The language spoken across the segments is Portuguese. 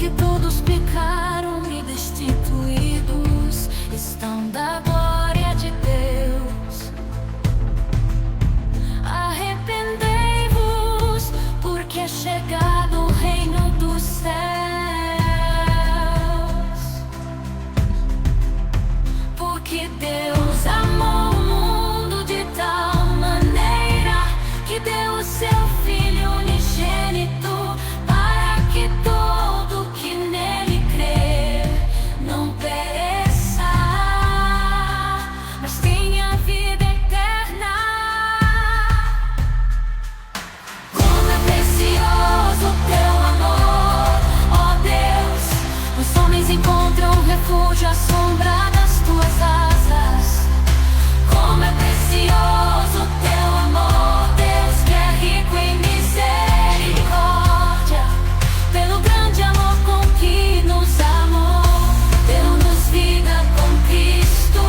porque todos pecaram e destituídos estão da glória de Deus. Arrependei-vos, porque é chegado o reino dos céus. Porque Deus amou o mundo de tal maneira que deu o seu Filho unigênito, para que todo que nele crer não pereça, mas tenha vida eterna. Como é precioso o teu amor, ó Deus. Os homens encontram refúgio à sombra das tuas asas. Como é precioso o teu amor, Deus, que é rico em misericórdia. Pelo grande amor com que nos amou, deu-nos vida com Cristo,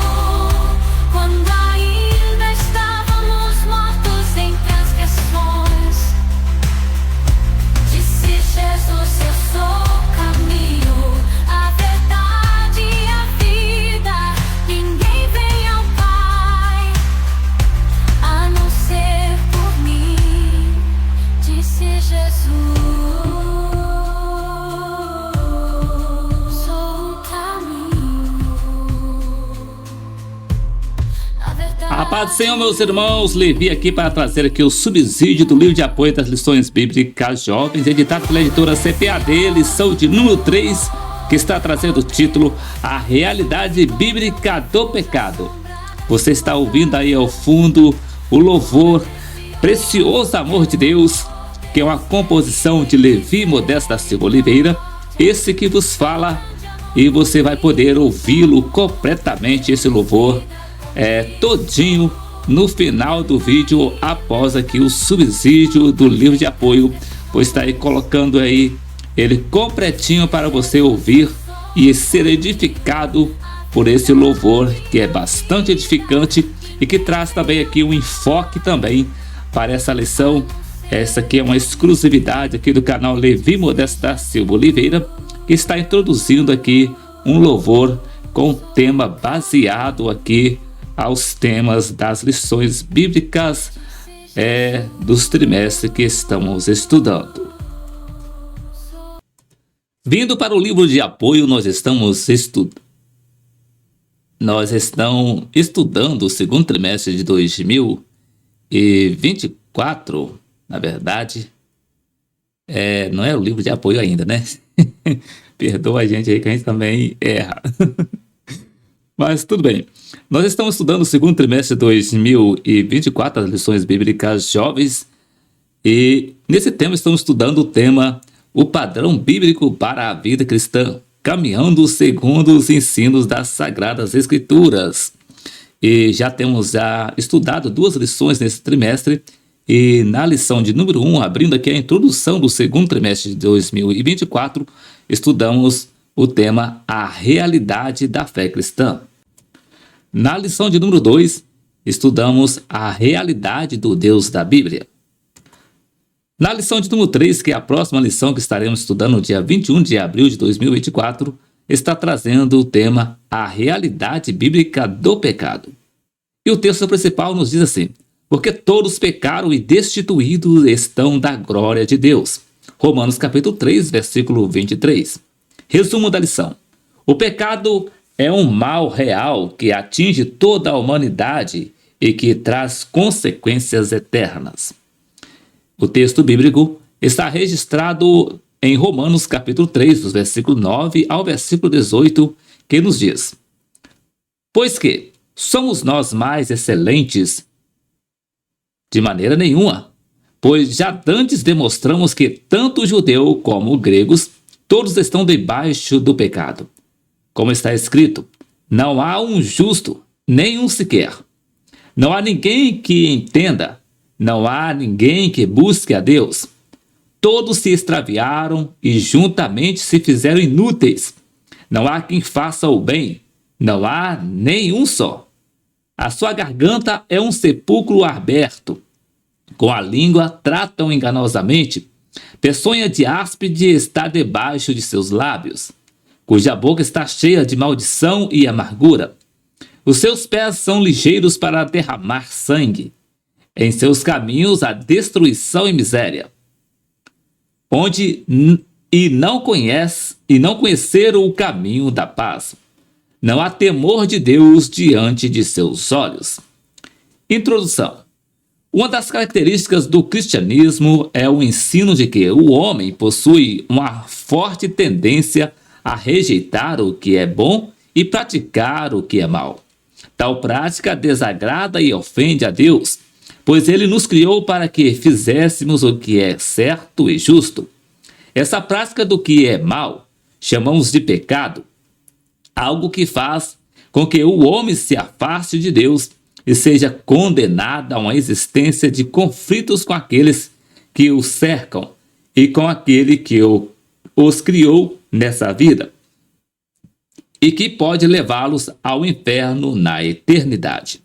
quando ainda estávamos mortos em transgressões. Disse Jesus: eu sou o caminho, a verdade e a vida. Ninguém vem ao Pai a não ser por mim, disse Jesus. Sou o caminho, a verdade. A paz do Senhor, meus irmãos, Levi aqui para trazer aqui o subsídio do livro de apoio das lições bíblicas jovens, editado pela editora CPAD, lição de número 3, que está trazendo o título A Realidade Bíblica do Pecado. Você está ouvindo aí ao fundo o louvor Precioso Amor de Deus, que é uma composição de Levi Modesto da Silva Oliveira, esse que vos fala, e você vai poder ouvi-lo completamente, esse louvor todinho no final do vídeo, após aqui o subsídio do livro de apoio, pois está aí colocando aí ele completinho para você ouvir e ser edificado por esse louvor, que é bastante edificante e que traz também aqui um enfoque também para essa lição. Essa aqui é uma exclusividade aqui do canal Levi Modesto da Silva Oliveira, que está introduzindo aqui um louvor com tema baseado aqui aos temas das lições bíblicas dos trimestres que estamos estudando. Vindo para o livro de apoio, nós estamos estudando o segundo trimestre de 2024, na verdade. Não é o livro de apoio ainda, né? Perdoa a gente aí que a gente também erra. Mas tudo bem. Nós estamos estudando o segundo trimestre de 2024, as lições bíblicas jovens. E nesse tema estamos estudando o tema O padrão bíblico para a vida cristã, caminhando segundo os ensinos das Sagradas Escrituras. E já temos estudado 2 lições nesse trimestre. E na lição de número 1, abrindo aqui a introdução do segundo trimestre de 2024, estudamos o tema A Realidade da Fé Cristã. Na lição de número 2, estudamos a realidade do Deus da Bíblia. Na lição de número 3, que é a próxima lição que estaremos estudando no dia 21 de abril de 2024, está trazendo o tema A Realidade Bíblica do Pecado. E o texto principal nos diz assim: porque todos pecaram e destituídos estão da glória de Deus. Romanos capítulo 3, versículo 23. Resumo da lição: o pecado é um mal real que atinge toda a humanidade e que traz consequências eternas. O texto bíblico está registrado em Romanos capítulo 3, dos versículos 9 ao versículo 18, que nos diz: pois que somos nós mais excelentes? De maneira nenhuma, pois já dantes demonstramos que tanto o judeu como os gregos, todos estão debaixo do pecado. Como está escrito: não há um justo, nem um sequer. Não há ninguém que entenda, não há ninguém que busque a Deus. Todos se extraviaram e juntamente se fizeram inúteis. Não há quem faça o bem, não há nenhum só. A sua garganta é um sepulcro aberto. Com a língua tratam enganosamente. Peçonha de áspide está debaixo de seus lábios, cuja boca está cheia de maldição e amargura. Os seus pés são ligeiros para derramar sangue. Em seus caminhos há destruição e miséria. Não conheceram o caminho da paz. Não há temor de Deus diante de seus olhos. Introdução. Uma das características do cristianismo é o ensino de que o homem possui uma forte tendência a rejeitar o que é bom e praticar o que é mal. Tal prática desagrada e ofende a Deus, pois ele nos criou para que fizéssemos o que é certo e justo. Essa prática do que é mal chamamos de pecado, algo que faz com que o homem se afaste de Deus e seja condenado a uma existência de conflitos com aqueles que o cercam e com aquele que os criou nessa vida, e que pode levá-los ao inferno na eternidade.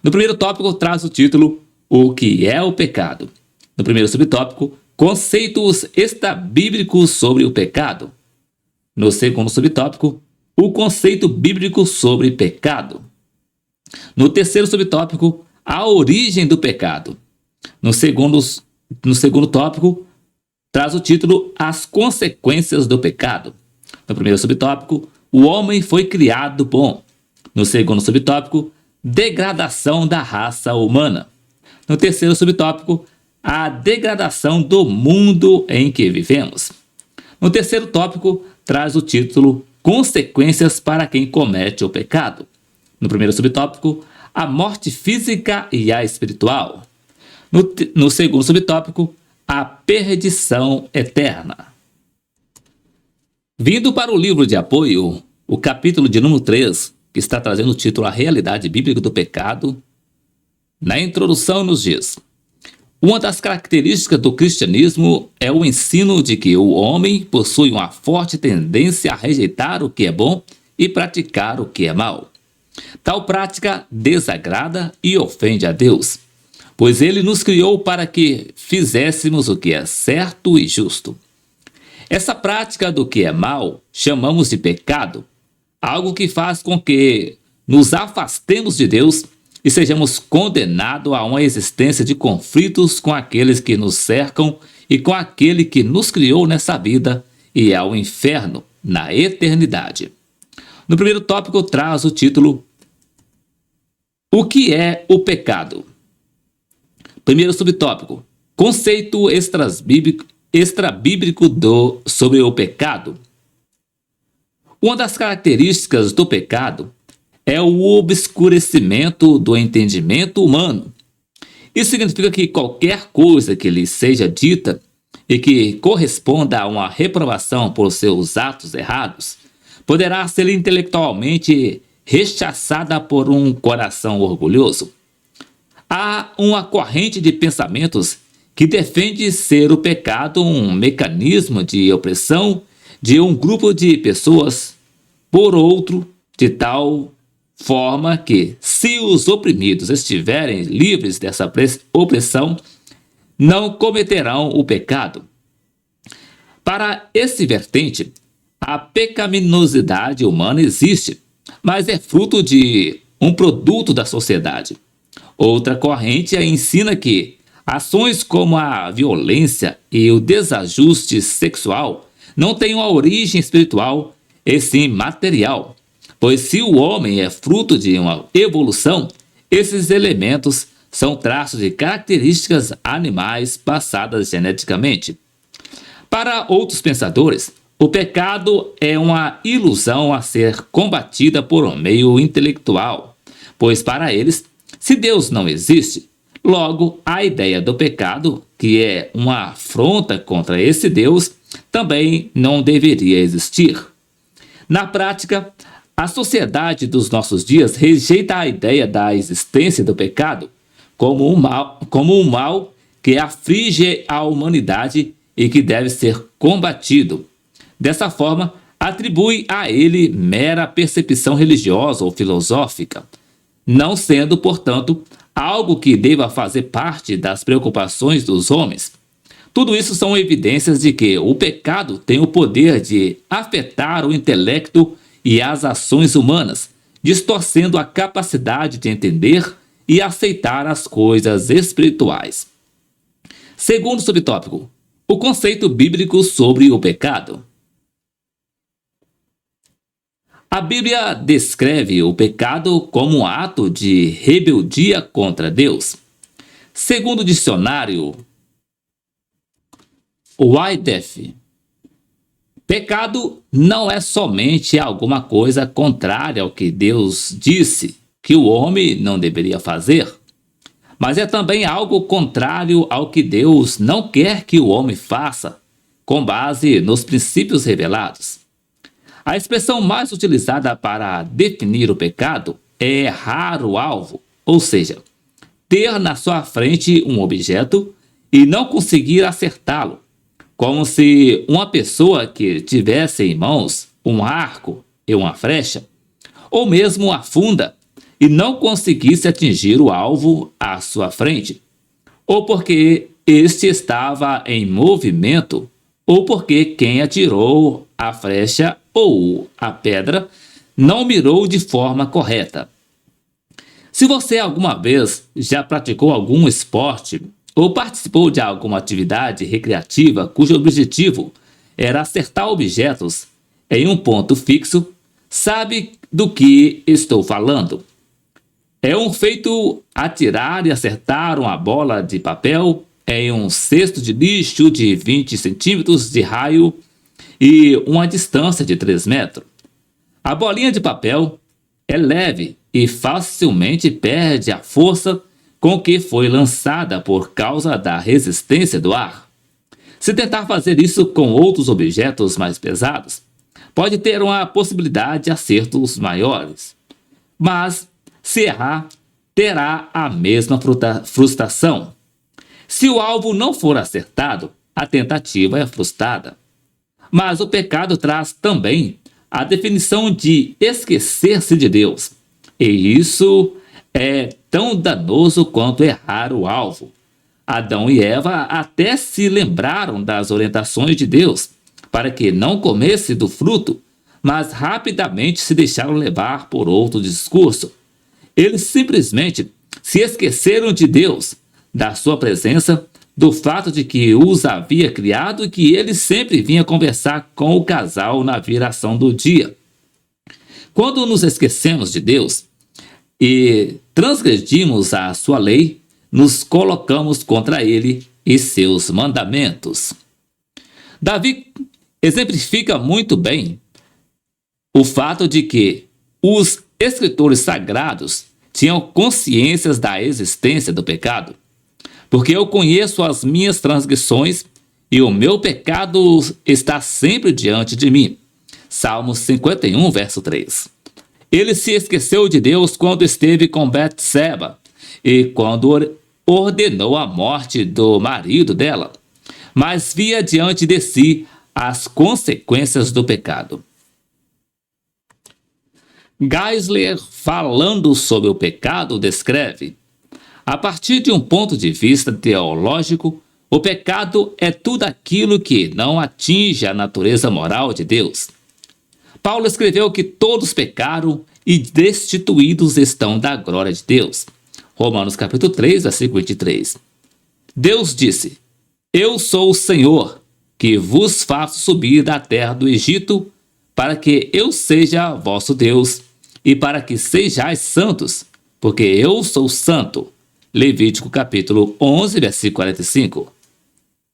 No primeiro tópico, traz o título O que é o pecado? No primeiro subtópico, conceitos extrabíblicos sobre o pecado. No segundo subtópico, o conceito bíblico sobre pecado. No terceiro subtópico, a origem do pecado. No segundo tópico, traz o título As consequências do pecado. No primeiro subtópico, o homem foi criado bom. No segundo subtópico, degradação da raça humana. No terceiro subtópico, a degradação do mundo em que vivemos. No terceiro tópico, traz o título Consequências para quem comete o pecado. No primeiro subtópico, a morte física e a espiritual. No segundo subtópico, a perdição eterna. Vindo para o livro de apoio, o capítulo de número 3, que está trazendo o título A Realidade Bíblica do Pecado, na introdução nos diz: uma das características do cristianismo é o ensino de que o homem possui uma forte tendência a rejeitar o que é bom e praticar o que é mal. Tal prática desagrada e ofende a Deus, pois ele nos criou para que fizéssemos o que é certo e justo. Essa prática do que é mal chamamos de pecado, algo que faz com que nos afastemos de Deus e sejamos condenados a uma existência de conflitos com aqueles que nos cercam e com aquele que nos criou nessa vida e ao inferno na eternidade. No primeiro tópico traz o título O que é o pecado? Primeiro subtópico, conceito extrabíblico sobre o pecado. Uma das características do pecado é o obscurecimento do entendimento humano. Isso significa que qualquer coisa que lhe seja dita e que corresponda a uma reprovação por seus atos errados poderá ser intelectualmente rechaçada por um coração orgulhoso. Há uma corrente de pensamentos que defende ser o pecado um mecanismo de opressão de um grupo de pessoas por outro, de tal forma que, se os oprimidos estiverem livres dessa opressão, não cometerão o pecado. Para esse vertente, a pecaminosidade humana existe, mas é fruto de um produto da sociedade. Outra corrente ensina que ações como a violência e o desajuste sexual não têm uma origem espiritual e sim material, pois se o homem é fruto de uma evolução, esses elementos são traços de características animais passadas geneticamente. Para outros pensadores, o pecado é uma ilusão a ser combatida por um meio intelectual, pois para eles, se Deus não existe, logo a ideia do pecado, que é uma afronta contra esse Deus, também não deveria existir. Na prática, a sociedade dos nossos dias rejeita a ideia da existência do pecado como um mal que aflige a humanidade e que deve ser combatido. Dessa forma, atribui a ele mera percepção religiosa ou filosófica, não sendo, portanto, algo que deva fazer parte das preocupações dos homens. Tudo isso são evidências de que o pecado tem o poder de afetar o intelecto e as ações humanas, distorcendo a capacidade de entender e aceitar as coisas espirituais. Segundo subtópico, o conceito bíblico sobre o pecado. A Bíblia descreve o pecado como um ato de rebeldia contra Deus. Segundo o dicionário Wycliffe, pecado não é somente alguma coisa contrária ao que Deus disse que o homem não deveria fazer, mas é também algo contrário ao que Deus não quer que o homem faça, com base nos princípios revelados. A expressão mais utilizada para definir o pecado é errar o alvo, ou seja, ter na sua frente um objeto e não conseguir acertá-lo, como se uma pessoa que tivesse em mãos um arco e uma flecha, ou mesmo a funda, e não conseguisse atingir o alvo à sua frente, ou porque este estava em movimento, ou porque quem atirou a flecha ou a pedra não mirou de forma correta. Se você alguma vez já praticou algum esporte ou participou de alguma atividade recreativa cujo objetivo era acertar objetos em um ponto fixo, sabe do que estou falando. É um feito atirar e acertar uma bola de papel em um cesto de lixo de 20 centímetros de raio e uma distância de 3 metros. A bolinha de papel é leve e facilmente perde a força com que foi lançada por causa da resistência do ar. Se tentar fazer isso com outros objetos mais pesados, pode ter uma possibilidade de acertos maiores. Mas, se errar, terá a mesma frustração. Se o alvo não for acertado, a tentativa é frustrada. Mas o pecado traz também a definição de esquecer-se de Deus. E isso é tão danoso quanto errar o alvo. Adão e Eva até se lembraram das orientações de Deus para que não comesse do fruto, mas rapidamente se deixaram levar por outro discurso. Eles simplesmente se esqueceram de Deus, da sua presença, do fato de que os havia criado e que ele sempre vinha conversar com o casal na viração do dia. Quando nos esquecemos de Deus e transgredimos a sua lei, nos colocamos contra ele e seus mandamentos. Davi exemplifica muito bem o fato de que os escritores sagrados tinham consciências da existência do pecado, porque eu conheço as minhas transgressões e o meu pecado está sempre diante de mim. Salmos 51, verso 3. Ele se esqueceu de Deus quando esteve com Betseba e quando ordenou a morte do marido dela, mas via diante de si as consequências do pecado. Geisler, falando sobre o pecado, descreve: a partir de um ponto de vista teológico, o pecado é tudo aquilo que não atinge a natureza moral de Deus. Paulo escreveu que todos pecaram e destituídos estão da glória de Deus. Romanos capítulo 3, versículo 23. Deus disse: eu sou o Senhor, que vos faço subir da terra do Egito, para que eu seja vosso Deus, e para que sejais santos, porque eu sou santo. Levítico capítulo 11, versículo 45.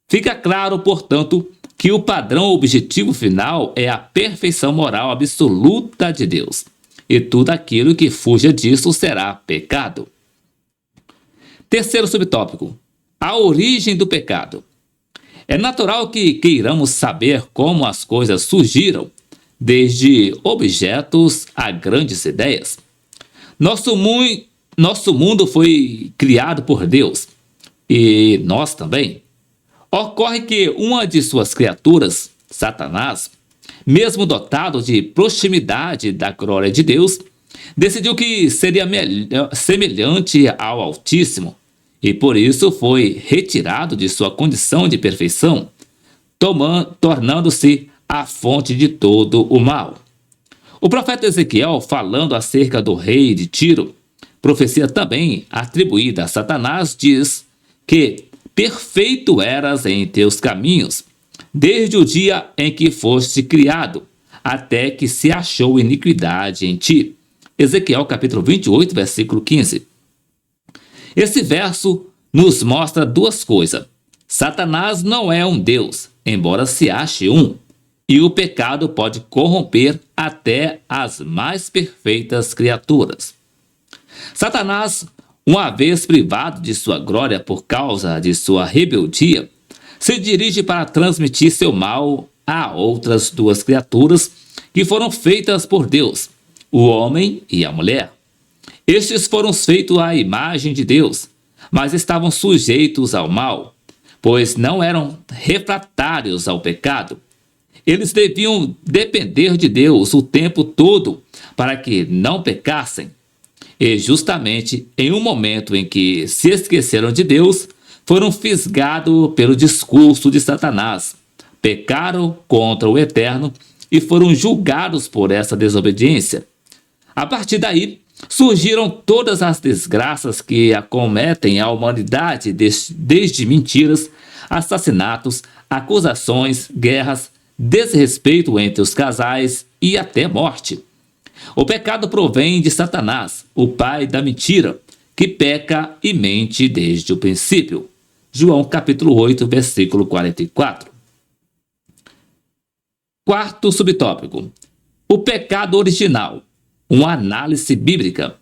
Fica claro, portanto, que o padrão objetivo final é a perfeição moral absoluta de Deus, e tudo aquilo que fuja disso será pecado. Terceiro subtópico: a origem do pecado. É natural que queiramos saber como as coisas surgiram, desde objetos a grandes ideias. Nosso mundo foi criado por Deus, e nós também. Ocorre que uma de suas criaturas, Satanás, mesmo dotado de proximidade da glória de Deus, decidiu que seria semelhante ao Altíssimo e por isso foi retirado de sua condição de perfeição, tornando-se a fonte de todo o mal. O profeta Ezequiel, falando acerca do rei de Tiro, profecia também atribuída a Satanás, diz que perfeito eras em teus caminhos, desde o dia em que foste criado, até que se achou iniquidade em ti. Ezequiel capítulo 28, versículo 15. Esse verso nos mostra duas coisas. Satanás não é um Deus, embora se ache um, e o pecado pode corromper até as mais perfeitas criaturas. Satanás, uma vez privado de sua glória por causa de sua rebeldia, se dirige para transmitir seu mal a outras duas criaturas que foram feitas por Deus, o homem e a mulher. Estes foram feitos à imagem de Deus, mas estavam sujeitos ao mal, pois não eram refratários ao pecado. Eles deviam depender de Deus o tempo todo para que não pecassem. E justamente em um momento em que se esqueceram de Deus, foram fisgados pelo discurso de Satanás, pecaram contra o Eterno e foram julgados por essa desobediência. A partir daí, surgiram todas as desgraças que acometem a humanidade, desde mentiras, assassinatos, acusações, guerras, desrespeito entre os casais e até morte. O pecado provém de Satanás, o pai da mentira, que peca e mente desde o princípio. João capítulo 8, versículo 44. Quarto subtópico: o pecado original, uma análise bíblica.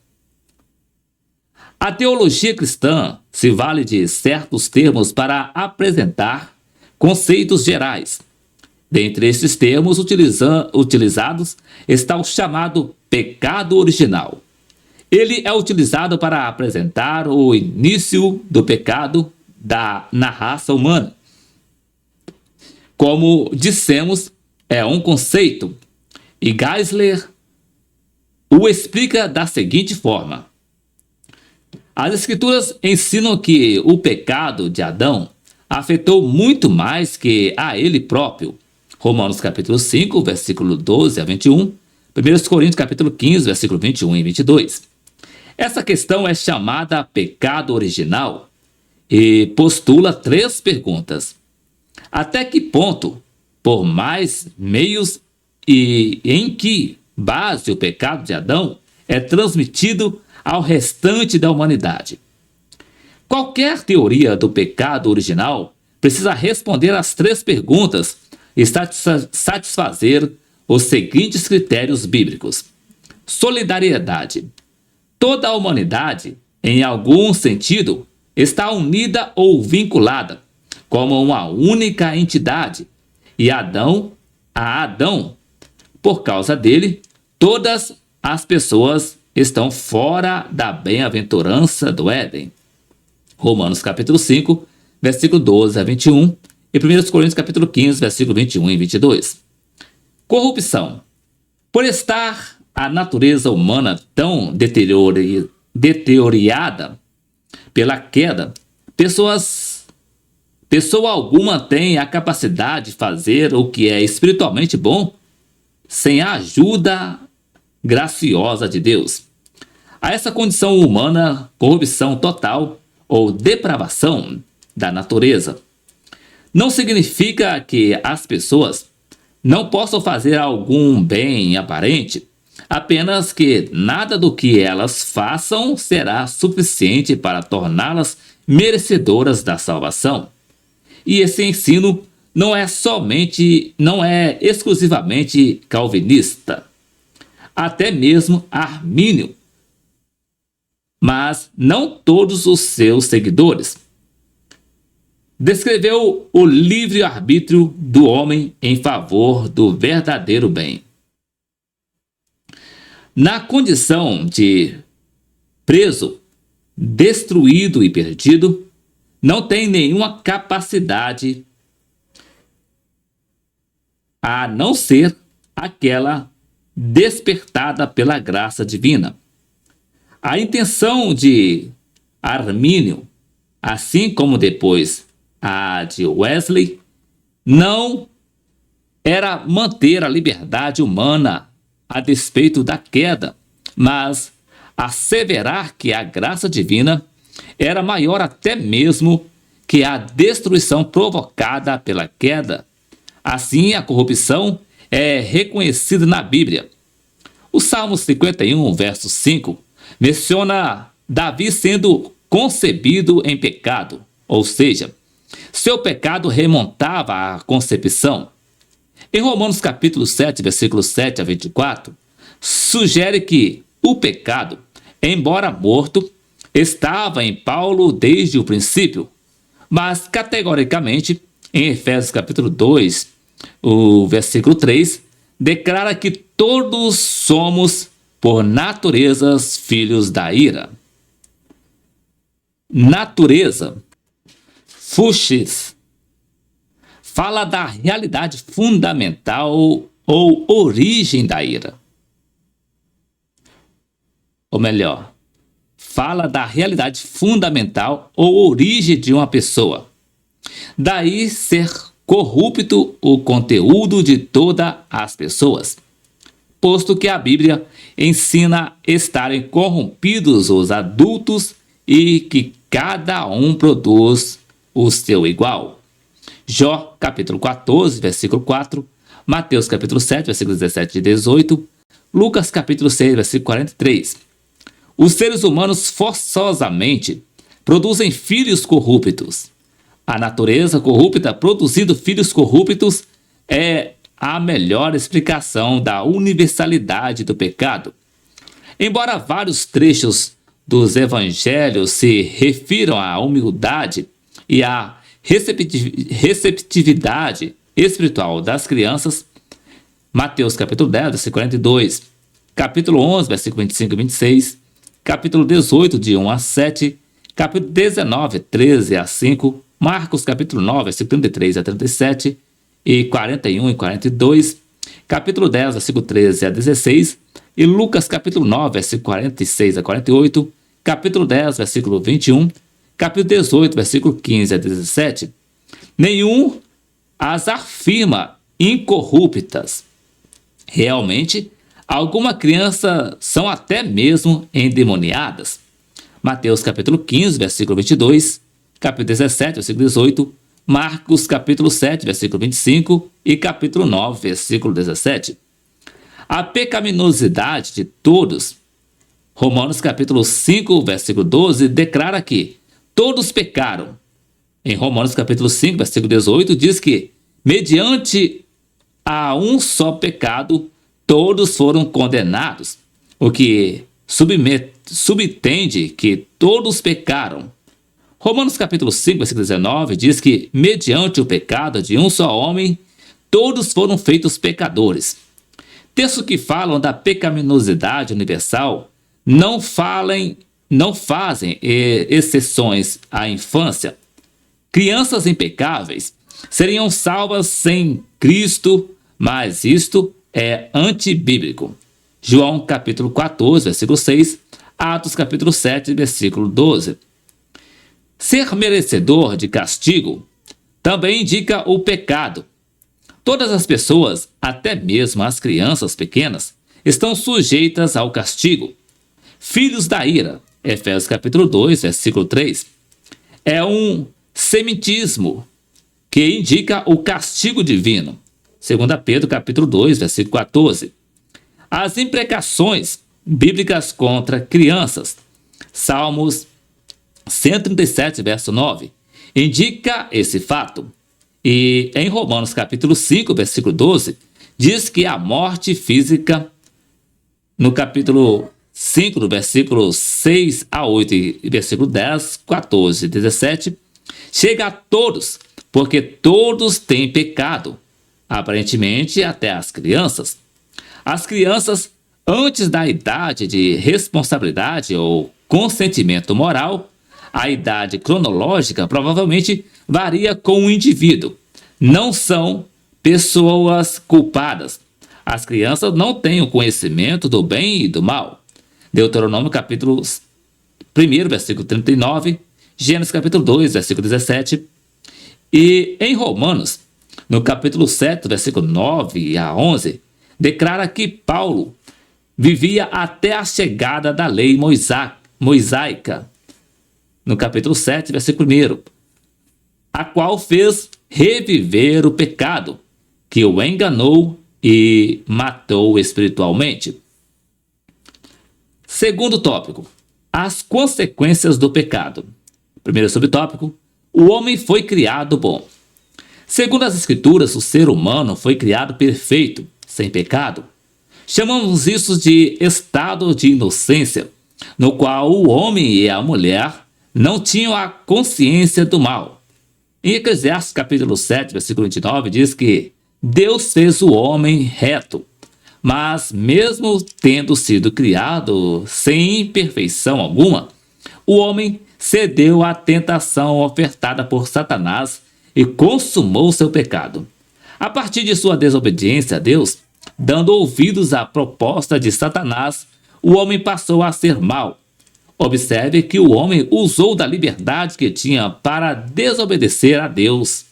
A teologia cristã se vale de certos termos para apresentar conceitos gerais. Dentre esses termos utilizados está o chamado pecado original. Ele é utilizado para apresentar o início do pecado na raça humana. Como dissemos, é um conceito, e Geisler o explica da seguinte forma: as Escrituras ensinam que o pecado de Adão afetou muito mais que a ele próprio. Romanos capítulo 5, versículo 12 a 21, 1 Coríntios capítulo 15, versículo 21 e 22. Essa questão é chamada pecado original e postula 3 perguntas. Até que ponto, por mais meios e em que base o pecado de Adão é transmitido ao restante da humanidade? Qualquer teoria do pecado original precisa responder às 3 perguntas e satisfazer os seguintes critérios bíblicos. Solidariedade. Toda a humanidade, em algum sentido, está unida ou vinculada como uma única entidade, e Adão, por causa dele, todas as pessoas estão fora da bem-aventurança do Éden. Romanos capítulo 5, versículo 12 a 21 e 1 Coríntios capítulo 15, versículo 21 e 22. Corrupção. Por estar a natureza humana tão deteriorada pela queda, pessoa alguma tem a capacidade de fazer o que é espiritualmente bom sem a ajuda graciosa de Deus. A essa condição humana, corrupção total ou depravação da natureza, não significa que as pessoas não possam fazer algum bem aparente, apenas que nada do que elas façam será suficiente para torná-las merecedoras da salvação. E esse ensino não é exclusivamente calvinista, até mesmo armínio, mas não todos os seus seguidores. Descreveu o livre-arbítrio do homem em favor do verdadeiro bem. Na condição de preso, destruído e perdido, não tem nenhuma capacidade a não ser aquela despertada pela graça divina. A intenção de Armínio assim como depois a de Wesley, não era manter a liberdade humana a despeito da queda, mas asseverar que a graça divina era maior até mesmo que a destruição provocada pela queda. Assim, a corrupção é reconhecida na Bíblia. O Salmo 51, verso 5, menciona Davi sendo concebido em pecado, ou seja, seu pecado remontava à concepção. Em Romanos capítulo 7, versículos 7 a 24, sugere que o pecado, embora morto, estava em Paulo desde o princípio, mas categoricamente, em Efésios capítulo 2, o versículo 3, declara que todos somos, por naturezas, filhos da ira. Natureza, fuxis, fala da realidade fundamental ou origem da ira. Ou melhor, fala da realidade fundamental ou origem de uma pessoa. Daí ser corrupto o conteúdo de todas as pessoas, posto que a Bíblia ensina estarem corrompidos os adultos e que cada um produz o seu igual. Jó, capítulo 14, versículo 4, Mateus, capítulo 7, versículos 17 e 18, Lucas, capítulo 6, versículo 43. Os seres humanos forçosamente produzem filhos corruptos. A natureza corrupta produzindo filhos corruptos é a melhor explicação da universalidade do pecado. Embora vários trechos dos evangelhos se refiram à humildade e à receptividade espiritual das crianças, Mateus capítulo 10, versículo 42, capítulo 11, versículo 25 e 26, capítulo 18, de 1 a 7, capítulo 19, 13 a 5, Marcos capítulo 9, versículo 33 a 37 e 41 e 42, capítulo 10, versículo 13 a 16 e Lucas capítulo 9, versículo 46 a 48, capítulo 10, versículo 21, capítulo 18, versículo 15 a 17. Nenhum as afirma incorruptas. Realmente, algumas crianças são até mesmo endemoniadas. Mateus capítulo 15, versículo 22, capítulo 17, versículo 18, Marcos capítulo 7, versículo 25 e capítulo 9, versículo 17. A pecaminosidade de todos, Romanos capítulo 5, versículo 12, declara que todos pecaram. Em Romanos capítulo 5, versículo 18, diz que, mediante a um só pecado, todos foram condenados, o que subtende que todos pecaram. Romanos capítulo 5, versículo 19, diz que, mediante o pecado de um só homem, todos foram feitos pecadores. Textos que falam da pecaminosidade universal não fazem exceções à infância. Crianças impecáveis seriam salvas sem Cristo, mas isto é antibíblico. João capítulo 14, versículo 6, Atos capítulo 7, versículo 12. Ser merecedor de castigo também indica o pecado. Todas as pessoas, até mesmo as crianças pequenas, estão sujeitas ao castigo. Filhos da ira, Efésios capítulo 2, versículo 3, é um semitismo que indica o castigo divino. 2 Pedro capítulo 2, versículo 14. As imprecações bíblicas contra crianças, Salmos 137, verso 9, indica esse fato. E em Romanos capítulo 5, versículo 12, diz que a morte física, no capítulo 5, do versículo 6 a 8 e versículo 10, 14 e 17, chega a todos, porque todos têm pecado, aparentemente até as crianças. As crianças, antes da idade de responsabilidade ou consentimento moral, a idade cronológica provavelmente varia com o indivíduo. Não são pessoas culpadas. As crianças não têm o conhecimento do bem e do mal. Deuteronômio capítulo 1, versículo 39 Gênesis capítulo 2, versículo 17. E em Romanos, no capítulo 7, versículo 9 a 11, declara que Paulo vivia até a chegada da lei mosaica, no capítulo 7, versículo 1, a qual fez reviver o pecado, que o enganou e matou espiritualmente. Segundo tópico, as consequências do pecado. Primeiro subtópico, o homem foi criado bom. Segundo as Escrituras, o ser humano foi criado perfeito, sem pecado. Chamamos isso de estado de inocência, no qual o homem e a mulher não tinham a consciência do mal. Em Eclesiastes capítulo 7, versículo 29, diz que Deus fez o homem reto, mas mesmo tendo sido criado sem imperfeição alguma, o homem cedeu à tentação ofertada por Satanás e consumou seu pecado. A partir de sua desobediência a Deus, dando ouvidos à proposta de Satanás, o homem passou a ser mau. Observe que o homem usou da liberdade que tinha para desobedecer a Deus.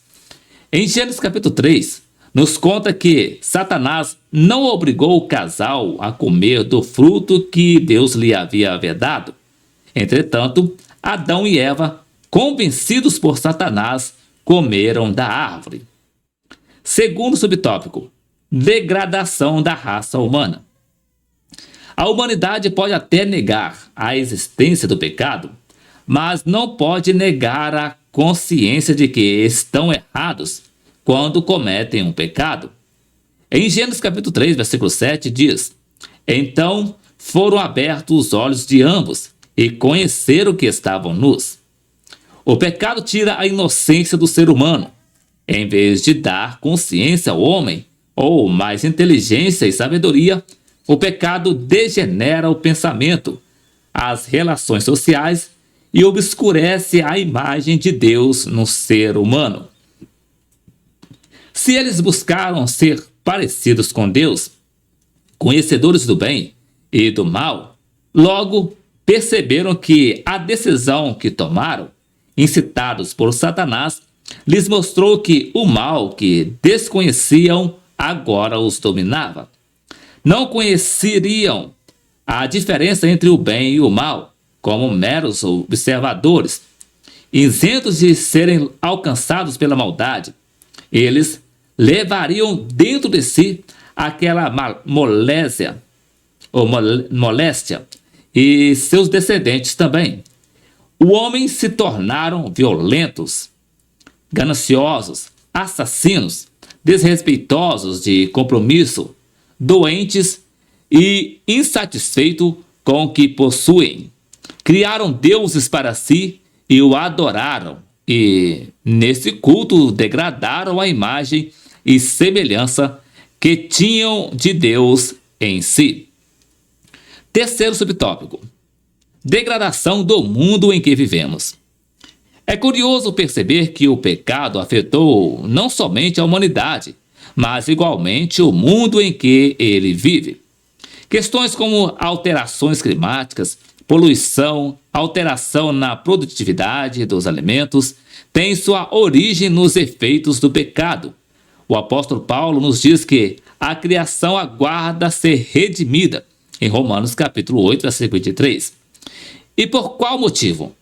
Em Gênesis capítulo 3, nos conta que Satanás não obrigou o casal a comer do fruto que Deus lhe havia vedado. Entretanto, Adão e Eva, convencidos por Satanás, comeram da árvore. Segundo subtópico, degradação da raça humana. A humanidade pode até negar a existência do pecado, mas não pode negar a consciência de que estão errados quando cometem um pecado. Em Gênesis capítulo 3, versículo 7 diz: Então foram abertos os olhos de ambos e conheceram que estavam nus. O pecado tira a inocência do ser humano. Em vez de dar consciência ao homem, ou mais inteligência e sabedoria, o pecado degenera o pensamento, as relações sociais e obscurece a imagem de Deus no ser humano. Se eles buscaram ser parecidos com Deus, conhecedores do bem e do mal, logo perceberam que a decisão que tomaram, incitados por Satanás, lhes mostrou que o mal que desconheciam agora os dominava. Não conheceriam a diferença entre o bem e o mal, como meros observadores, isentos de serem alcançados pela maldade. Eles levariam dentro de si aquela moléstia, e seus descendentes também. Os homens se tornaram violentos, gananciosos, assassinos, desrespeitosos de compromisso, doentes e insatisfeitos com o que possuem. Criaram deuses para si e o adoraram, e nesse culto degradaram a imagem e semelhança que tinham de Deus em si. Terceiro subtópico: degradação do mundo em que vivemos. É curioso perceber que o pecado afetou não somente a humanidade, mas igualmente o mundo em que ele vive. Questões como alterações climáticas, poluição, alteração na produtividade dos alimentos têm sua origem nos efeitos do pecado. O apóstolo Paulo nos diz que a criação aguarda ser redimida, em Romanos capítulo 8, versículo 23. E por qual motivo?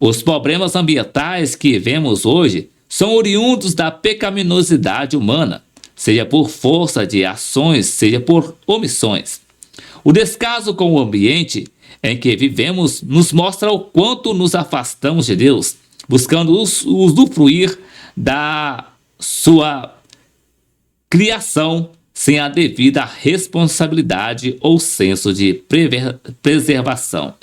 Os problemas ambientais que vemos hoje são oriundos da pecaminosidade humana, seja por força de ações, seja por omissões. O descaso com o ambiente em que vivemos nos mostra o quanto nos afastamos de Deus, buscando usufruir da sua criação sem a devida responsabilidade ou senso de preservação.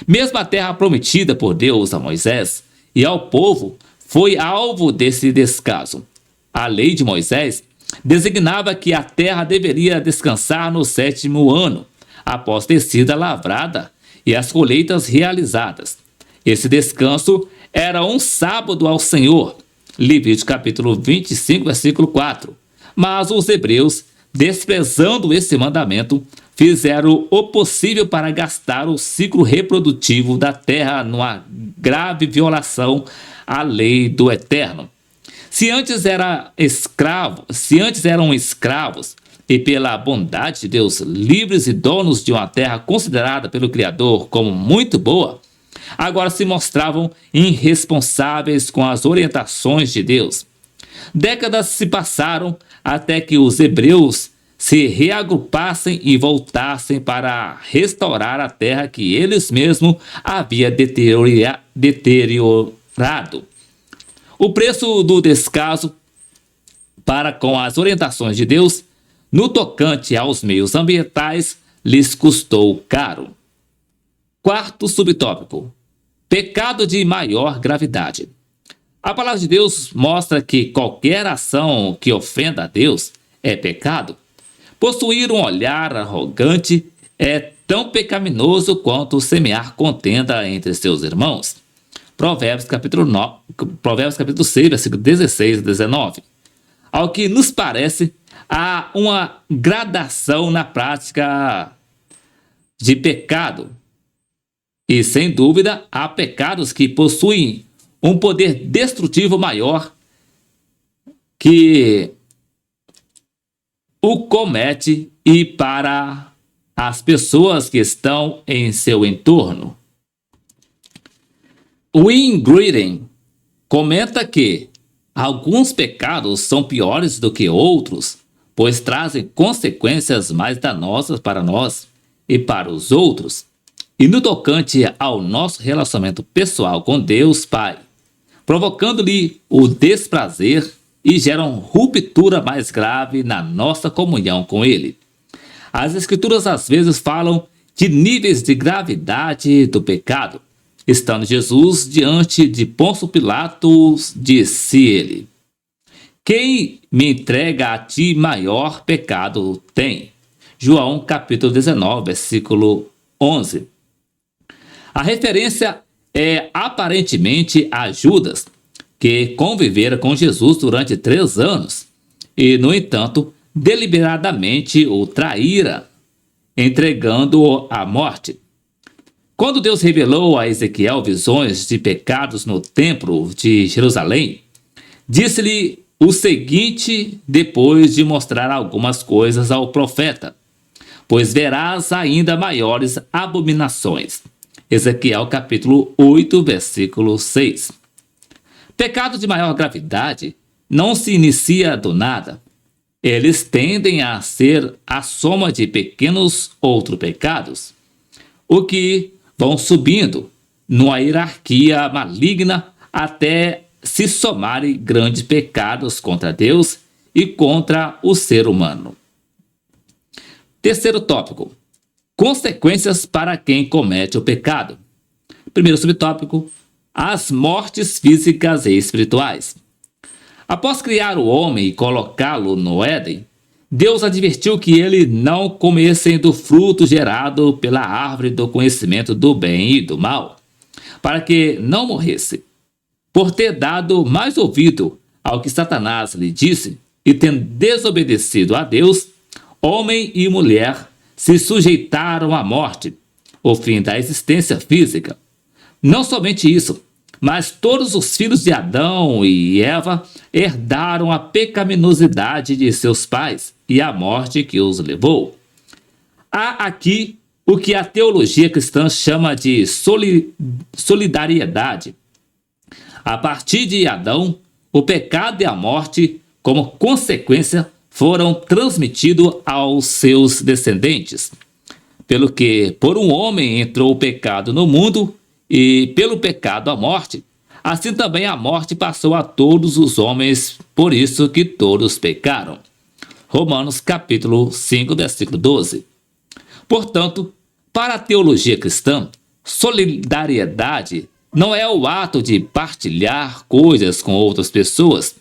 Mesmo a terra prometida por Deus a Moisés e ao povo foi alvo desse descaso. A lei de Moisés designava que a terra deveria descansar no 7º ano, após ter sido lavrada e as colheitas realizadas. Esse descanso era um sábado ao Senhor, Levítico capítulo 25, versículo 4. Mas os hebreus, desprezando esse mandamento, fizeram o possível para gastar o ciclo reprodutivo da terra numa grave violação à lei do Eterno. Se antes eram escravos e pela bondade de Deus livres e donos de uma terra considerada pelo Criador como muito boa, agora se mostravam irresponsáveis com as orientações de Deus. Décadas se passaram até que os hebreus se reagrupassem e voltassem para restaurar a terra que eles mesmos haviam deteriorado. O preço do descaso para com as orientações de Deus no tocante aos meios ambientais lhes custou caro. Quarto subtópico: pecado de maior gravidade. A palavra de Deus mostra que qualquer ação que ofenda a Deus é pecado. Possuir um olhar arrogante é tão pecaminoso quanto semear contenda entre seus irmãos. Provérbios capítulo 6, versículo 16 e 19. Ao que nos parece, há uma gradação na prática de pecado. E, sem dúvida, há pecados que possuem um poder destrutivo maior que o comete e para as pessoas que estão em seu entorno. Wayne Grudem comenta que alguns pecados são piores do que outros, pois trazem consequências mais danosas para nós e para os outros. E no tocante ao nosso relacionamento pessoal com Deus Pai, provocando-lhe o desprazer e geram ruptura mais grave na nossa comunhão com Ele. As Escrituras às vezes falam de níveis de gravidade do pecado. Estando Jesus diante de Pôncio Pilatos, disse ele: quem me entrega a ti maior pecado tem. João capítulo 19, versículo 11. A referência é aparentemente a Judas, que convivera com Jesus durante 3 anos e, no entanto, deliberadamente o traíra, entregando-o à morte. Quando Deus revelou a Ezequiel visões de pecados no templo de Jerusalém, disse-lhe o seguinte depois de mostrar algumas coisas ao profeta: pois verás ainda maiores abominações. Ezequiel capítulo 8, versículo 6. Pecado de maior gravidade não se inicia do nada. Eles tendem a ser a soma de pequenos outros pecados, o que vão subindo numa hierarquia maligna até se somarem grandes pecados contra Deus e contra o ser humano. Terceiro tópico: consequências para quem comete o pecado. Primeiro subtópico: as mortes físicas e espirituais. Após criar o homem e colocá-lo no Éden, Deus advertiu que ele não comessem do fruto gerado pela árvore do conhecimento do bem e do mal, para que não morresse. Por ter dado mais ouvido ao que Satanás lhe disse e tendo desobedecido a Deus, homem e mulher se sujeitaram à morte, o fim da existência física. Não somente isso, mas todos os filhos de Adão e Eva herdaram a pecaminosidade de seus pais e a morte que os levou. Há aqui o que a teologia cristã chama de solidariedade. A partir de Adão, o pecado e a morte, como consequência, foram transmitidos aos seus descendentes. Pelo que por um homem entrou o pecado no mundo, e pelo pecado a morte, assim também a morte passou a todos os homens, por isso que todos pecaram. Romanos capítulo 5, versículo 12. Portanto, para a teologia cristã, solidariedade não é o ato de partilhar coisas com outras pessoas,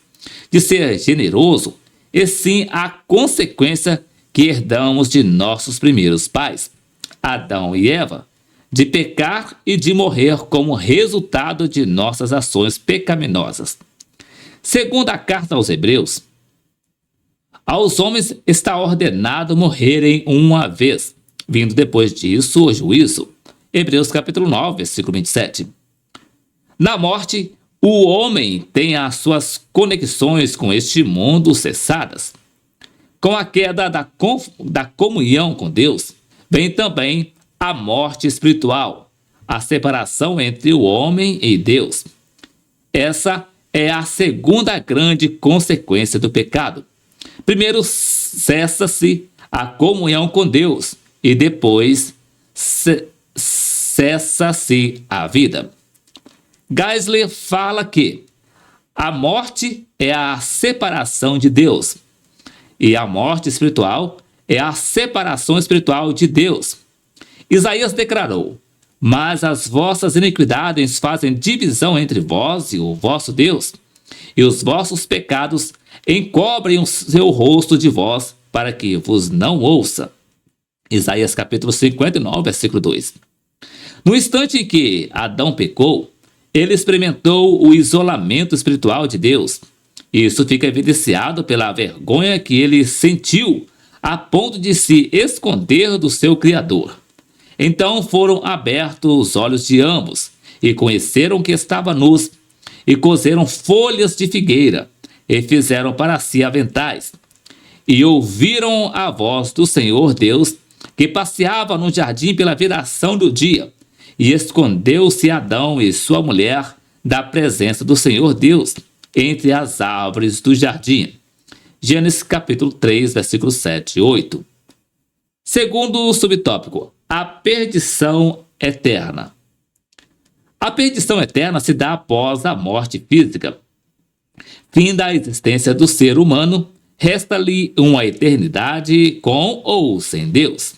de ser generoso, e sim a consequência que herdamos de nossos primeiros pais, Adão e Eva, de pecar e de morrer como resultado de nossas ações pecaminosas. Segundo a carta aos Hebreus, aos homens está ordenado morrerem uma vez, vindo depois disso o juízo. Hebreus capítulo 9, versículo 27. Na morte, o homem tem as suas conexões com este mundo cessadas. Com a queda da comunhão com Deus, vem também a morte espiritual, a separação entre o homem e Deus. Essa é a segunda grande consequência do pecado. Primeiro cessa-se a comunhão com Deus e depois cessa-se a vida. Geisler fala que a morte é a separação de Deus e a morte espiritual é a separação espiritual de Deus. Isaías declarou: mas as vossas iniquidades fazem divisão entre vós e o vosso Deus, e os vossos pecados encobrem o seu rosto de vós, para que vos não ouça. Isaías capítulo 59, versículo 2. No instante em que Adão pecou, ele experimentou o isolamento espiritual de Deus. Isso fica evidenciado pela vergonha que ele sentiu, a ponto de se esconder do seu Criador. Então foram abertos os olhos de ambos, e conheceram que estava nus, e coseram folhas de figueira, e fizeram para si aventais. E ouviram a voz do Senhor Deus, que passeava no jardim pela viração do dia. E escondeu-se Adão e sua mulher da presença do Senhor Deus, entre as árvores do jardim. Gênesis capítulo 3, versículos 7 e 8. Segundo o subtópico, a perdição eterna. A perdição eterna se dá após a morte física. Fim da existência do ser humano, resta-lhe uma eternidade com ou sem Deus.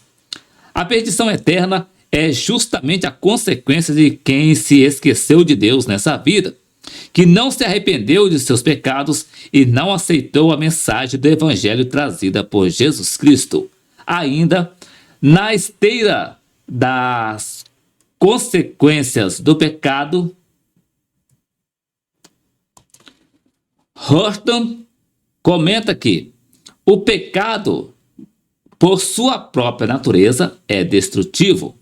A perdição eterna é justamente a consequência de quem se esqueceu de Deus nessa vida, que não se arrependeu de seus pecados e não aceitou a mensagem do Evangelho trazida por Jesus Cristo. Ainda na esteira das consequências do pecado, Horton comenta que o pecado, por sua própria natureza, é destrutivo.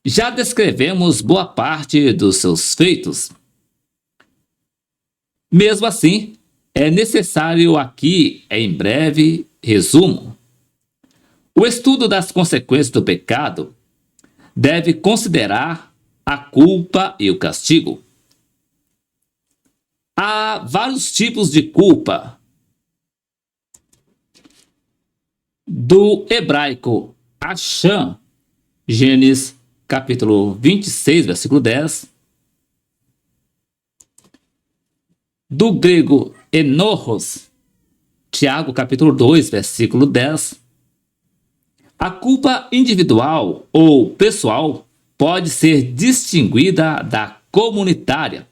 Já descrevemos boa parte dos seus feitos. Mesmo assim, é necessário aqui, em breve resumo. O estudo das consequências do pecado deve considerar a culpa e o castigo. Há vários tipos de culpa. Do hebraico Asham, Gênesis capítulo 26, versículo 10. Do grego enojos, Tiago capítulo 2, versículo 10. A culpa individual ou pessoal pode ser distinguida da comunitária,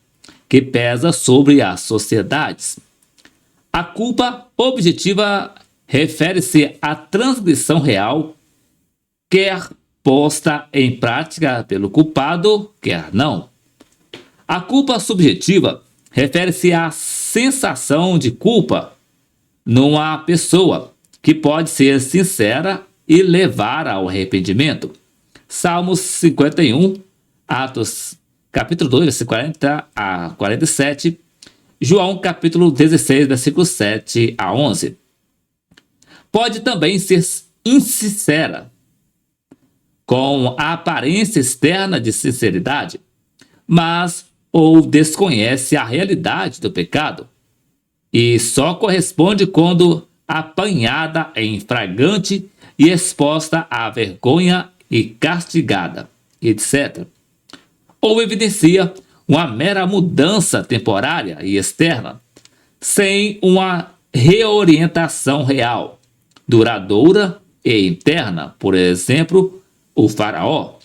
que pesa sobre as sociedades. A culpa objetiva refere-se à transgressão real, quer posta em prática pelo culpado, quer não. A culpa subjetiva refere-se à sensação de culpa numa pessoa, que pode ser sincera e levar ao arrependimento. Salmos 51, Atos capítulo 2, versículo 40 a 47, João capítulo 16, versículo 7 a 11. Pode também ser insincera, com a aparência externa de sinceridade, mas ou desconhece a realidade do pecado, e só corresponde quando apanhada em flagrante e exposta à vergonha e castigada, etc. Ou evidencia uma mera mudança temporária e externa, sem uma reorientação real, duradoura e interna, por exemplo, o faraó.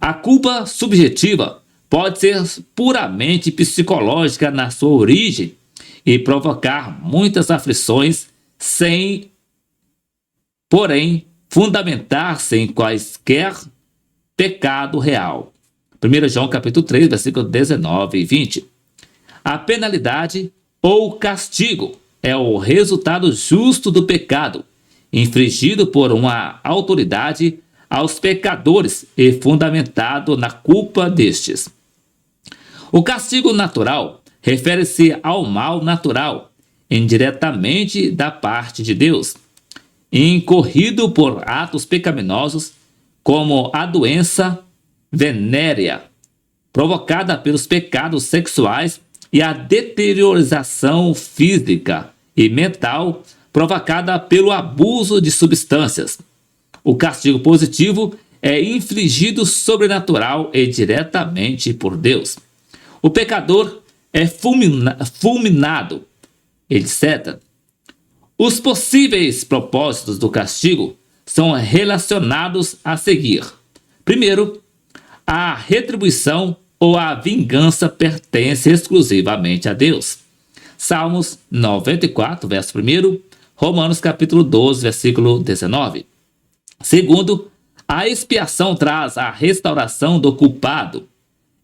A culpa subjetiva pode ser puramente psicológica na sua origem e provocar muitas aflições sem, porém, fundamentar-se em quaisquer pecado real. 1 João capítulo 3, versículo 19 e 20. A penalidade ou castigo é o resultado justo do pecado infligido por uma autoridade aos pecadores e fundamentado na culpa destes. O castigo natural refere-se ao mal natural, indiretamente da parte de Deus, incorrido por atos pecaminosos, como a doença venérea, provocada pelos pecados sexuais, e a deterioração física e mental, provocada pelo abuso de substâncias. O castigo positivo é infligido sobrenatural e diretamente por Deus. O pecador é fulminado, etc. Os possíveis propósitos do castigo são relacionados a seguir. Primeiro, a retribuição ou a vingança pertence exclusivamente a Deus. Salmos 94, verso 1, Romanos capítulo 12, versículo 19. Segundo, a expiação traz a restauração do culpado.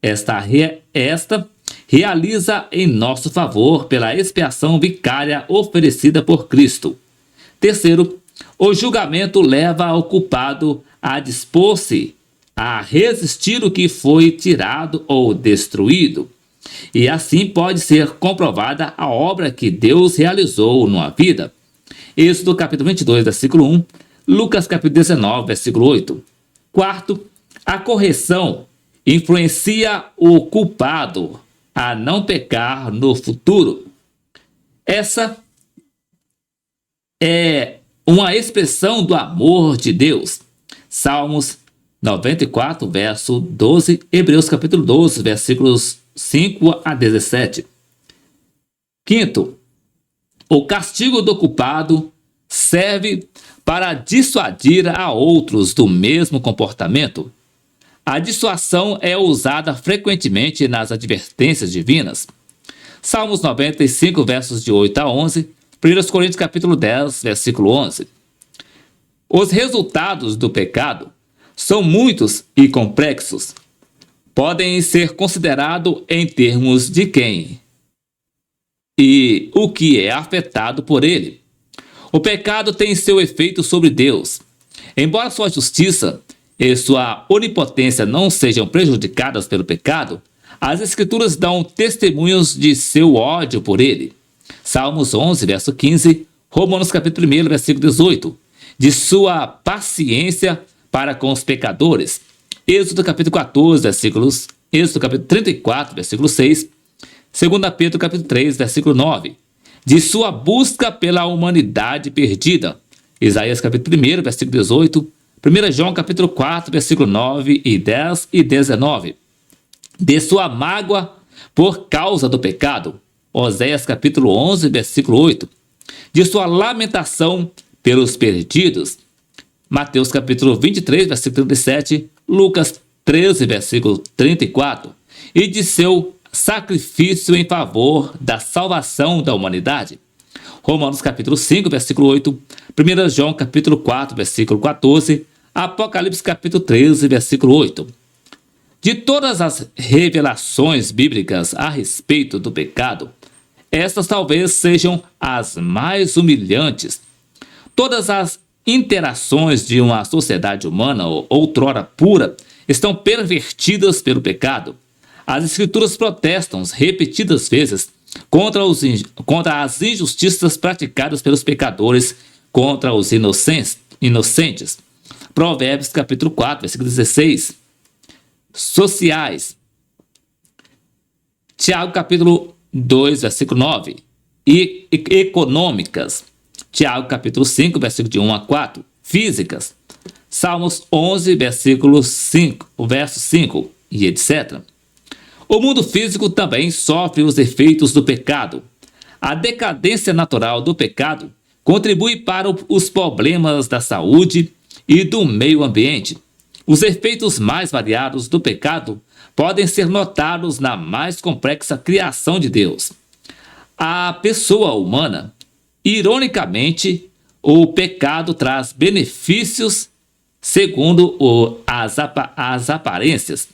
Esta realiza em nosso favor pela expiação vicária oferecida por Cristo. Terceiro, o julgamento leva o culpado a dispor-se a resistir o que foi tirado ou destruído. E assim pode ser comprovada a obra que Deus realizou numa vida. Êxodo capítulo 22, versículo 1, Lucas capítulo 19, versículo 8. Quarto, a correção influencia o culpado a não pecar no futuro. Essa é uma expressão do amor de Deus. Salmos 94, verso 12, Hebreus capítulo 12, versículos 5 a 17. Quinto, o castigo do culpado serve para dissuadir a outros do mesmo comportamento. A dissuasão é usada frequentemente nas advertências divinas. Salmos 95, versos de 8 a 11, 1 Coríntios capítulo 10, versículo 11. Os resultados do pecado são muitos e complexos. Podem ser considerados em termos de quem e o que é afetado por ele. O pecado tem seu efeito sobre Deus. Embora sua justiça e sua onipotência não sejam prejudicadas pelo pecado, as Escrituras dão testemunhos de seu ódio por ele. Salmos 11, verso 15, Romanos capítulo 1, versículo 18, de sua paciência para com os pecadores. Êxodo capítulo 14, versículos, Êxodo capítulo 34, versículo 6, 2 Pedro capítulo 3, versículo 9, de sua busca pela humanidade perdida. Isaías capítulo 1, versículo 18, 1 João capítulo 4, versículo 9 e 10 e 19, de sua mágoa por causa do pecado. Oséias capítulo 11, versículo 8, de sua lamentação pelos perdidos. Mateus capítulo 23, versículo 37, Lucas 13, versículo 34, e de seu sacrifício em favor da salvação da humanidade. Romanos capítulo 5, versículo 8, 1 João capítulo 4, versículo 14, Apocalipse capítulo 13, versículo 8. De todas as revelações bíblicas a respeito do pecado, estas talvez sejam as mais humilhantes. Todas as interações de uma sociedade humana, outrora pura, estão pervertidas pelo pecado. As Escrituras protestam repetidas vezes contra as injustiças praticadas pelos pecadores contra os inocentes. Provérbios capítulo 4, versículo 16. Sociais. Tiago capítulo 2, versículo 9. E econômicas. Tiago capítulo 5, versículo de 1 a 4. Físicas. Salmos 11, versículo 5, o verso 5 e etc. O mundo físico também sofre os efeitos do pecado. A decadência natural do pecado contribui para os problemas da saúde e do meio ambiente. Os efeitos mais variados do pecado podem ser notados na mais complexa criação de Deus. A pessoa humana, ironicamente, o pecado traz benefícios segundo as aparências.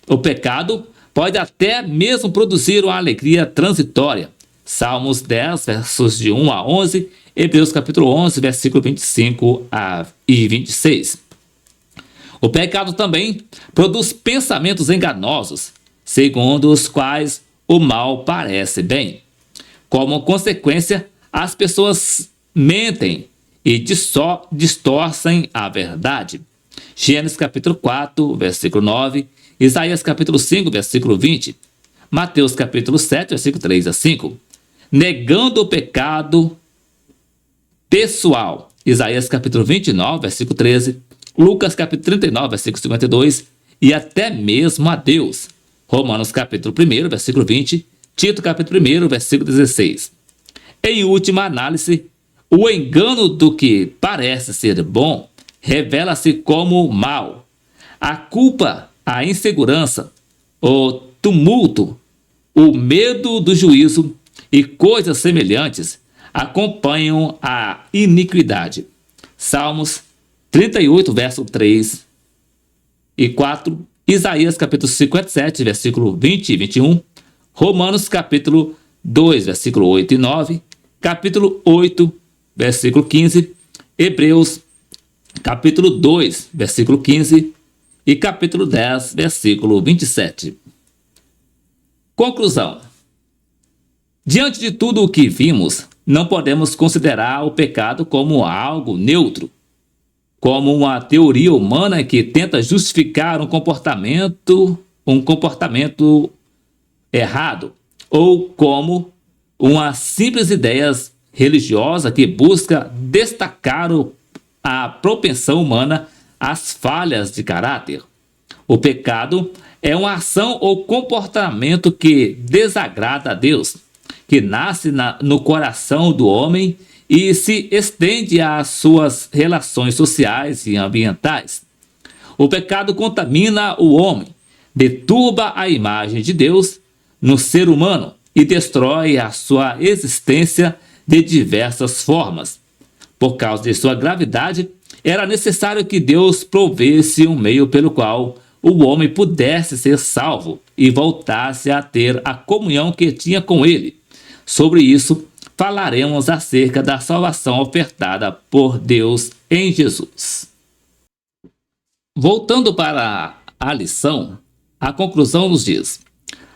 O pecado pode até mesmo produzir uma alegria transitória. Salmos 10, versos de 1 a 11, Hebreus capítulo 11, versículo 25 e 26. O pecado também produz pensamentos enganosos, segundo os quais o mal parece bem. Como consequência, as pessoas mentem e distorcem a verdade. Gênesis capítulo 4, versículo 9, Isaías capítulo 5, versículo 20, Mateus capítulo 7, versículo 3 a 5. Negando o pecado pessoal. Isaías capítulo 29, versículo 13, Lucas capítulo 39, versículo 52 e até mesmo a Deus. Romanos capítulo 1, versículo 20, Tito capítulo 1, versículo 16. Em última análise, o engano do que parece ser bom revela-se como mal. A culpa, a insegurança, o tumulto, o medo do juízo e coisas semelhantes acompanham a iniquidade. Salmos 38, verso 3 e 4, Isaías capítulo 57, versículo 20 e 21, Romanos capítulo 2, versículo 8 e 9, capítulo 8, versículo 15, Hebreus capítulo 2, versículo 15 e capítulo 10, versículo 27. Conclusão. Diante de tudo o que vimos, não podemos considerar o pecado como algo neutro, como uma teoria humana que tenta justificar um comportamento errado, ou como uma simples ideia religiosa que busca destacar a propensão humana às falhas de caráter. O pecado é uma ação ou comportamento que desagrada a Deus, que nasce no coração do homem e se estende às suas relações sociais e ambientais. O pecado contamina o homem, deturba a imagem de Deus no ser humano e destrói a sua existência de diversas formas. Por causa de sua gravidade, era necessário que Deus provesse um meio pelo qual o homem pudesse ser salvo e voltasse a ter a comunhão que tinha com ele. Sobre isso, falaremos acerca da salvação ofertada por Deus em Jesus. Voltando para a lição, a conclusão nos diz: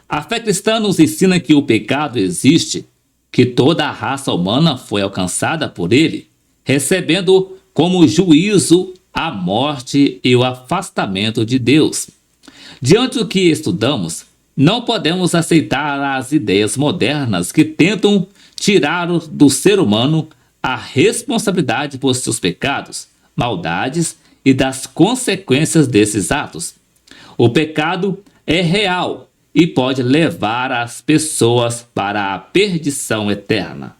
a fé cristã nos ensina que o pecado existe, que toda a raça humana foi alcançada por ele, recebendo como juízo a morte e o afastamento de Deus. Diante do que estudamos, não podemos aceitar as ideias modernas que tentam tirar do ser humano a responsabilidade por seus pecados, maldades e das consequências desses atos. O pecado é real e pode levar as pessoas para a perdição eterna.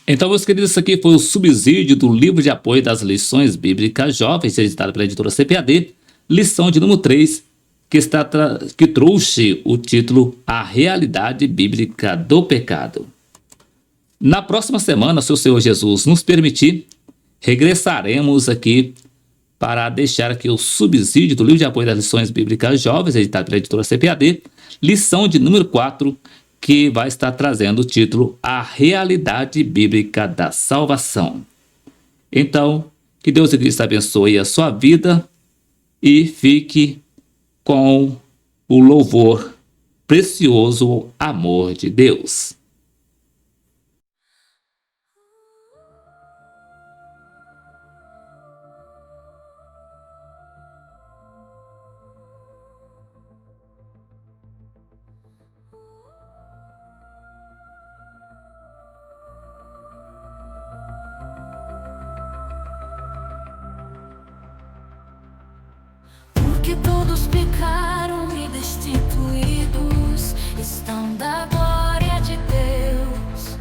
Então, meus queridos, isso aqui foi o subsídio do livro de apoio das lições bíblicas jovens, editado pela editora CPAD, lição de número 3, que trouxe o título A Realidade Bíblica do Pecado. Na próxima semana, se o Senhor Jesus nos permitir, regressaremos aqui para deixar aqui o subsídio do livro de apoio das lições bíblicas jovens, editado pela editora CPAD, lição de número 4, que vai estar trazendo o título A Realidade Bíblica da Salvação. Então, que Deus e Cristo abençoe a sua vida e fique com o louvor precioso amor de Deus. Porque todos pecaram e destituídos estão da glória de Deus.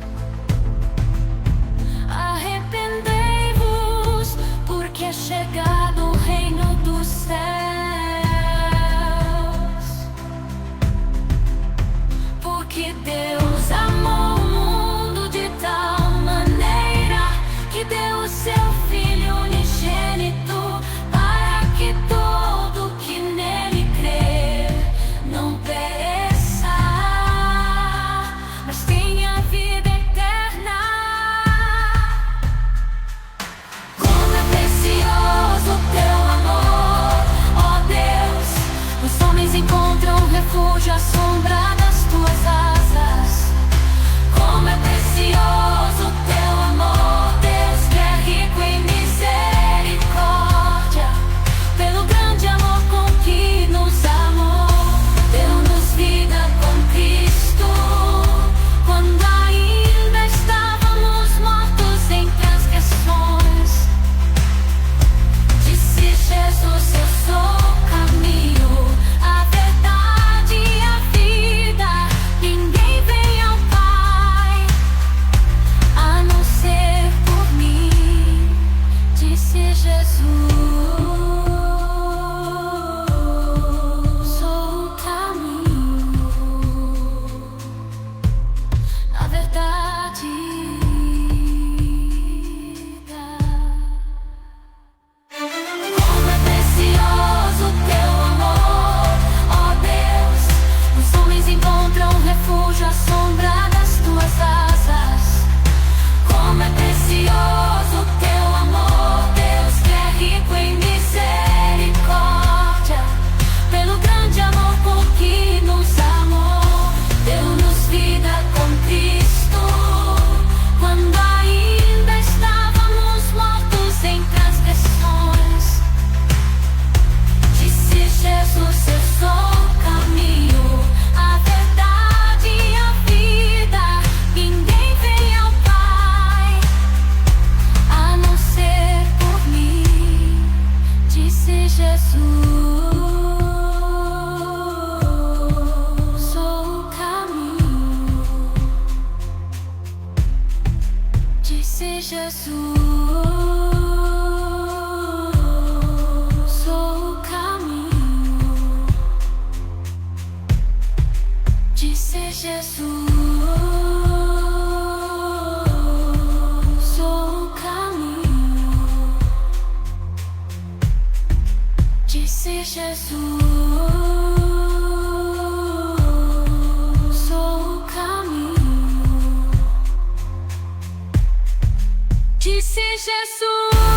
Arrependei-vos, porque é chegado o reino dos céus. Porque Deus amou o mundo de tal maneira que deu o seu Filho unigênito, para que todo que nele crer não refúgio à sombra das tuas asas. Como é precioso teu amor, Deus que é rico em misericórdia. Pelo grande amor por que nos amou, deu-nos vida com Cristo. Quando ainda estávamos mortos em transgressões, disse Jesus: eu sou o caminho, a verdade e a vida. Ninguém vem ao Pai a não ser por mim, disse Jesus. Sou o caminho, disse Jesus. Sou o caminho, disse Jesus. Sou o caminho, disse Jesus. Sou o caminho, disse Jesus.